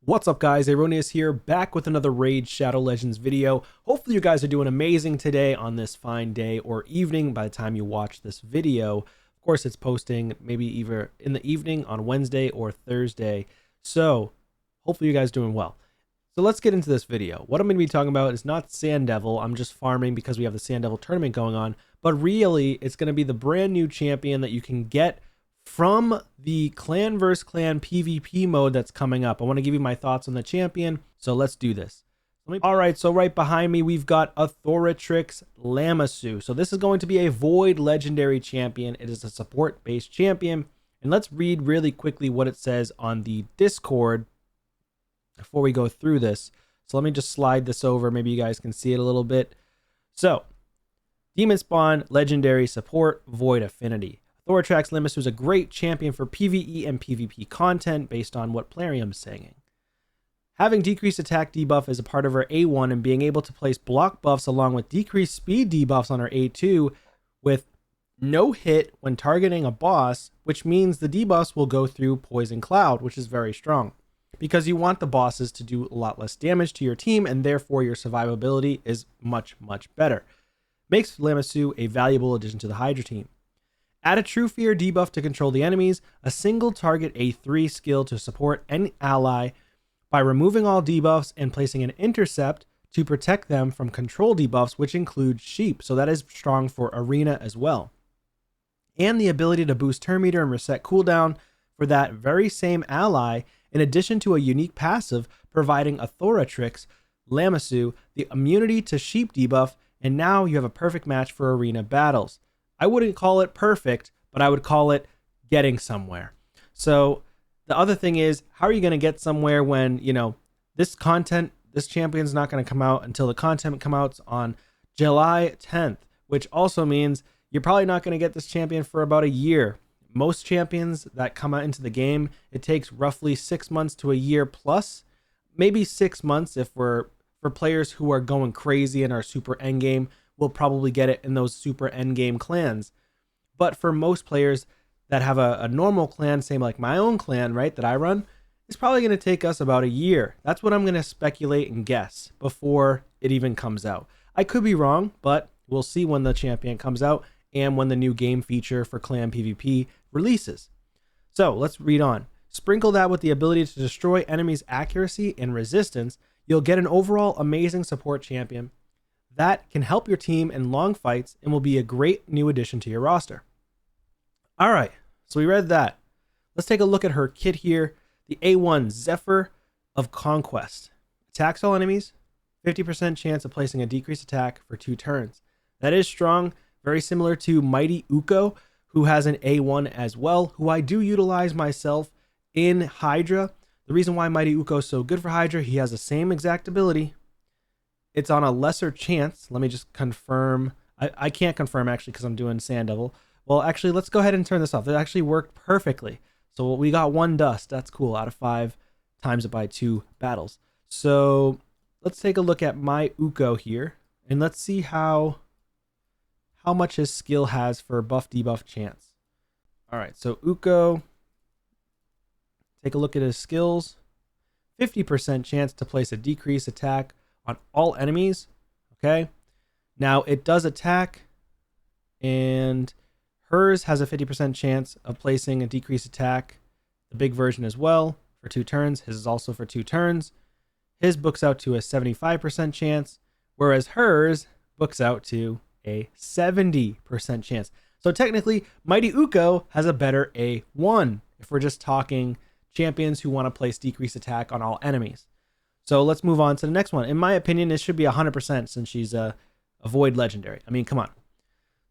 What's up guys, Erroneous here, back with another Raid Shadow Legends video. Hopefully you guys are doing amazing today on this fine day or evening by the time you watch this video. Of course it's posting maybe either in the evening on Wednesday or Thursday. So hopefully you guys are doing well. So let's get into this video. What I'm going to be talking about is not Sand Devil, I'm just farming because we have the Sand Devil tournament going on, but really it's going to be the brand new champion that you can get from the clan vs clan PvP mode that's coming up. I want to give you my thoughts on the champion, so let's do this. Alright, so right behind me we've got Authoritrix Lamassu. So this is going to be a Void Legendary champion. It is a support based champion, and let's read really quickly what it says on the Discord before we go through this. So let me just slide this over, maybe you guys can see it a little bit. So Demon Spawn Legendary Support Void Affinity. Authoritrix Lamassu is a great champion for PvE and PvP content based on what Plarium's saying. Having decreased attack debuff as a part of her A1 and being able to place block buffs along with decreased speed debuffs on her A2 with no hit when targeting a boss, which means the debuffs will go through Poison Cloud, which is very strong because you want the bosses to do a lot less damage to your team and therefore your survivability is much better. Makes Lamassu a valuable addition to the HYDRA team. Add a True Fear debuff to control the enemies, a single target A3 skill to support any ally by removing all debuffs and placing an intercept to protect them from control debuffs, which include sheep. So that is strong for arena as well. And the ability to boost turn meter and reset cooldown for that very same ally, in addition to a unique passive providing Authoritrix Lamassu the immunity to sheep debuff, and now you have a perfect match for arena battles. I wouldn't call it perfect, but I would call it getting somewhere. So the other thing is, how are you going to get somewhere when, you know, this champion's not going to come out until the content comes out on July 10th, which also means you're probably not going to get this champion for about a year. Most champions that come out into the game, it takes roughly 6 months to a year plus, maybe 6 months if we're for players who are going crazy and are super endgame. Will probably get it in those super endgame clans. But for most players that have a normal clan, same like my own clan, right, that I run, it's probably going to take us about a year. That's what I'm going to speculate and guess before it even comes out. I could be wrong, but we'll see when the champion comes out and when the new game feature for clan PvP releases. So let's read on. Sprinkle that with the ability to destroy enemies' accuracy and resistance. You'll get an overall amazing support champion that can help your team in long fights and will be a great new addition to your roster. All right, so we read that. Let's take a look at her kit here. The A1 Zephyr of Conquest. Attacks all enemies, 50% chance of placing a decreased attack for 2 turns. That is strong, very similar to Mighty Uko, who has an A1 as well, who I do utilize myself in HYDRA. The reason why Mighty Uko is so good for HYDRA, he has the same exact ability. It's on a lesser chance. Let me just confirm. I can't confirm actually because I'm doing Sand Devil. Well, actually, let's go ahead and turn this off. It actually worked perfectly. So we got 1 dust. That's cool. Out of 5, times it by 2 battles. So let's take a look at my Uko here, and let's see how much his skill has for buff debuff chance. All right, so Uko, take a look at his skills. 50% chance to place a decreased attack on all enemies. Okay, now it does attack, and hers has a 50% chance of placing a decreased attack, the big version as well, for 2 turns. His is also for 2 turns. His books out to a 75% chance, whereas hers books out to a 70% chance. So technically Mighty Uko has a better A1 if we're just talking champions who want to place decreased attack on all enemies. So let's move on to the next one. In my opinion, this should be 100% since she's a Void Legendary. I mean, come on.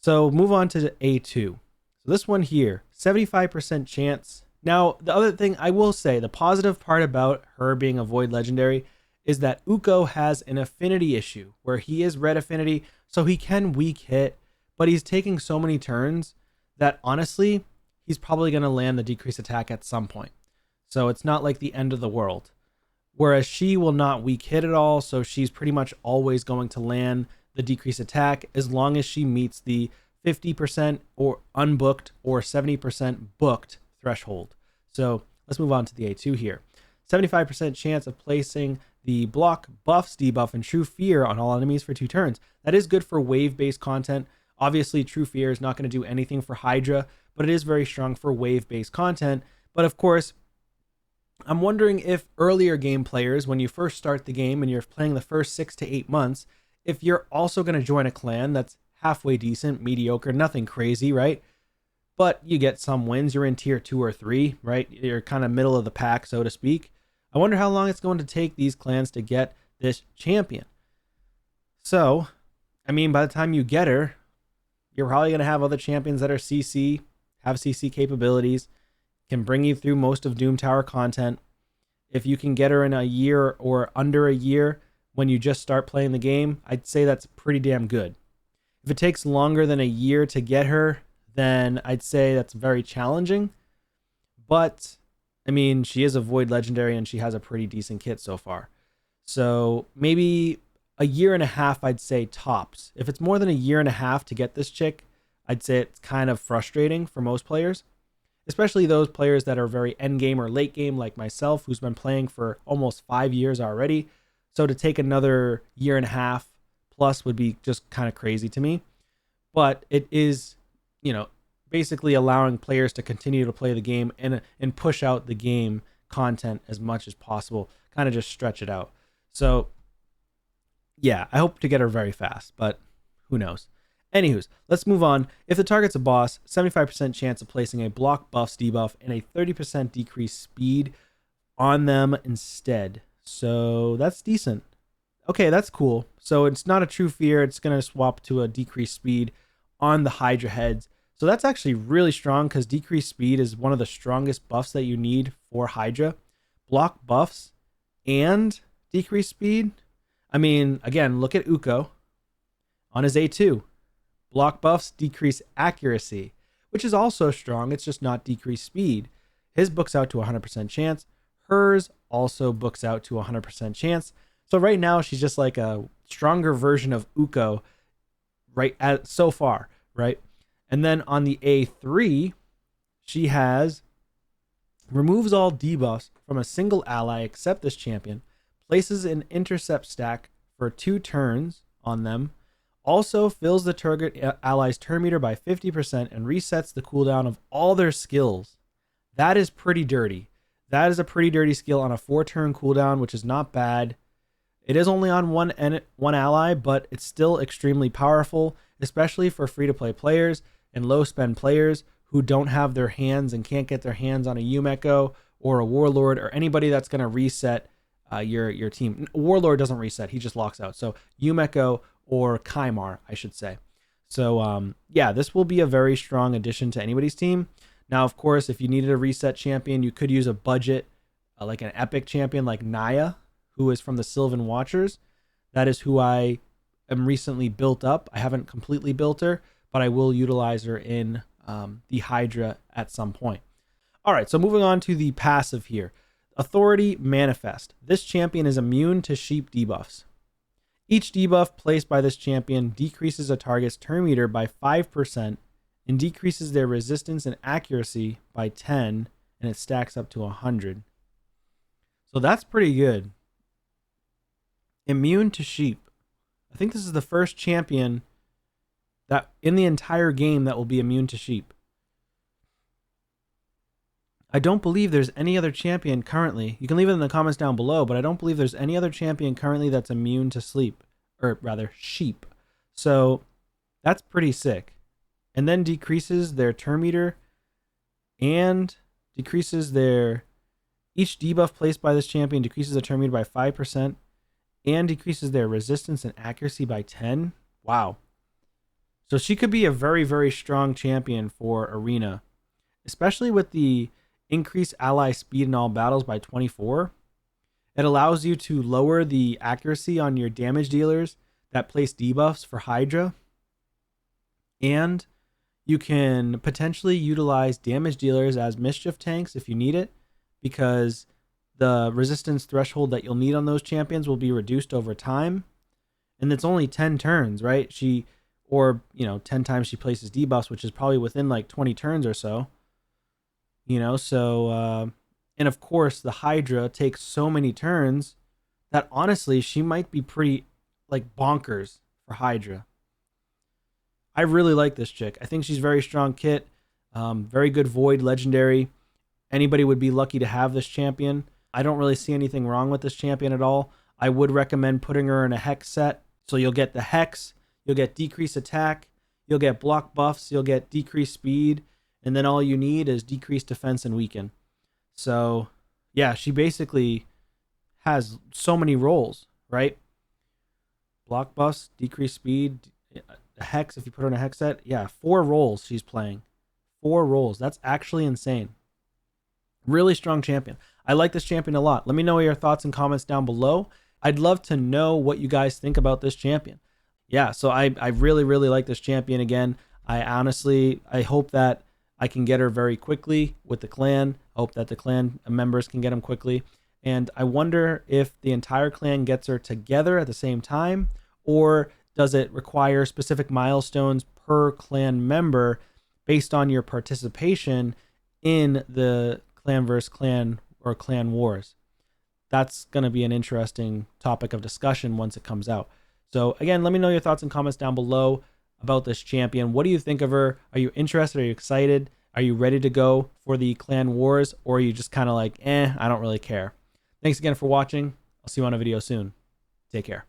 So move on to the A2. So this one here, 75% chance. Now, the other thing I will say, the positive part about her being a Void Legendary is that Uko has an affinity issue where he is red affinity, so he can weak hit, but he's taking so many turns that honestly, he's probably going to land the decreased attack at some point. So it's not like the end of the world. Whereas she will not weak hit at all, so she's pretty much always going to land the decreased attack as long as she meets the 50% or unbooked or 70% booked threshold. So let's move on to the A2 here. 75% chance of placing the block buffs debuff and True Fear on all enemies for 2 turns. That is good for wave-based content. Obviously, True Fear is not going to do anything for Hydra, but it is very strong for wave-based content. But of course, I'm wondering if earlier game players, when you first start the game and you're playing the first 6 to 8 months, if you're also going to join a clan that's halfway decent, mediocre, nothing crazy, right? But you get some wins. You're in tier 2 or 3, right? You're kind of middle of the pack, so to speak. I wonder how long it's going to take these clans to get this champion. So, I mean, by the time you get her, you're probably going to have other champions that are CC, have CC capabilities, can bring you through most of Doom Tower content. If you can get her in a year or under a year when you just start playing the game, I'd say that's pretty damn good. If it takes longer than a year to get her, then I'd say that's very challenging. But, I mean, she is a Void Legendary and she has a pretty decent kit so far. So maybe a year and a half, I'd say tops. If it's more than a year and a half to get this chick, I'd say it's kind of frustrating for most players, especially those players that are very end game or late game like myself, who's been playing for almost 5 years already. So to take another year and a half plus would be just kind of crazy to me. But it is, you know, basically allowing players to continue to play the game and push out the game content as much as possible, kind of just stretch it out. So yeah, I hope to get her very fast, but who knows. Anywho's, let's move on. If the target's a boss, 75% chance of placing a block buffs debuff and a 30% decreased speed on them instead. So that's decent. Okay, that's cool. So it's not a True Fear. It's going to swap to a decreased speed on the Hydra heads. So that's actually really strong because decreased speed is one of the strongest buffs that you need for Hydra. Block buffs and decreased speed. I mean, again, look at Uko on his A2. Block buffs decrease accuracy, which is also strong. It's just not decreased speed. His books out to 100% chance. Hers also books out to 100% chance. So right now she's just like a stronger version of Uko right at so far, right? And then on the A3, she has removes all debuffs from a single ally except this champion, places an intercept stack for 2 turns on them, also fills the target ally's turn meter by 50% and resets the cooldown of all their skills. That is pretty dirty. That is a pretty dirty skill on a 4-turn cooldown, which is not bad. It is only on one ally, but it's still extremely powerful, especially for free-to-play players and low-spend players who don't have their hands and can't get their hands on a Yumeko or a Warlord or anybody that's going to reset your team. Warlord doesn't reset. He just locks out. So Yumeko or Kaimar, I should say. So, yeah, this will be a very strong addition to anybody's team. Now, of course, if you needed a reset champion, you could use a budget, like an epic champion like Naya, who is from the Sylvan Watchers. That is who I am recently built up. I haven't completely built her, but I will utilize her in the Hydra at some point. All right, so moving on to the passive here. Authority Manifest. This champion is immune to sheep debuffs. Each debuff placed by this champion decreases a target's turn meter by 5% and decreases their resistance and accuracy by 10, and it stacks up to 100. So that's pretty good. Immune to sheep. I think this is the first champion that in the entire game that will be immune to sheep. I don't believe there's any other champion currently. You can leave it in the comments down below, but I don't believe there's any other champion currently that's immune to sleep, or rather sheep. So that's pretty sick. And then decreases their turn meter and decreases their, each debuff placed by this champion decreases the turn meter by 5% and decreases their resistance and accuracy by 10. Wow. So she could be a very, very strong champion for Arena, especially with the increased ally speed in all battles by 24. It allows you to lower the accuracy on your damage dealers that place debuffs for Hydra. And you can potentially utilize damage dealers as mischief tanks if you need it, because the resistance threshold that you'll need on those champions will be reduced over time. And it's only 10 turns, right? 10 times she places debuffs, which is probably within like 20 turns or so. So And of course, the HYDRA takes so many turns that honestly, she might be pretty like bonkers for HYDRA. I really like this chick. I think she's very strong kit, very good Void legendary. Anybody would be lucky to have this champion. I don't really see anything wrong with this champion at all. I would recommend putting her in a Hex set. So you'll get the Hex, you'll get decreased attack, you'll get block buffs, you'll get decreased speed, and then all you need is decreased defense and weaken. So yeah, she basically has so many roles, right? Block buffs, decreased speed, a Hex, if you put her in a Hex set. Yeah, 4 roles she's playing. 4 roles. That's actually insane. Really strong champion. I like this champion a lot. Let me know your thoughts and comments down below. I'd love to know what you guys think about this champion. Yeah, so I really, really like this champion again. I hope that I can get her very quickly with the clan. I hope that the clan members can get them quickly. And I wonder if the entire clan gets her together at the same time, or does it require specific milestones per clan member based on your participation in the clan versus clan or clan wars? That's going to be an interesting topic of discussion once it comes out. So again, let me know your thoughts and comments down below about this champion. What do you think of her? Are you interested? Are you excited? Are you ready to go for the clan wars? Or are you just kind of like, I don't really care? Thanks again for watching. I'll see you on a video soon. Take care.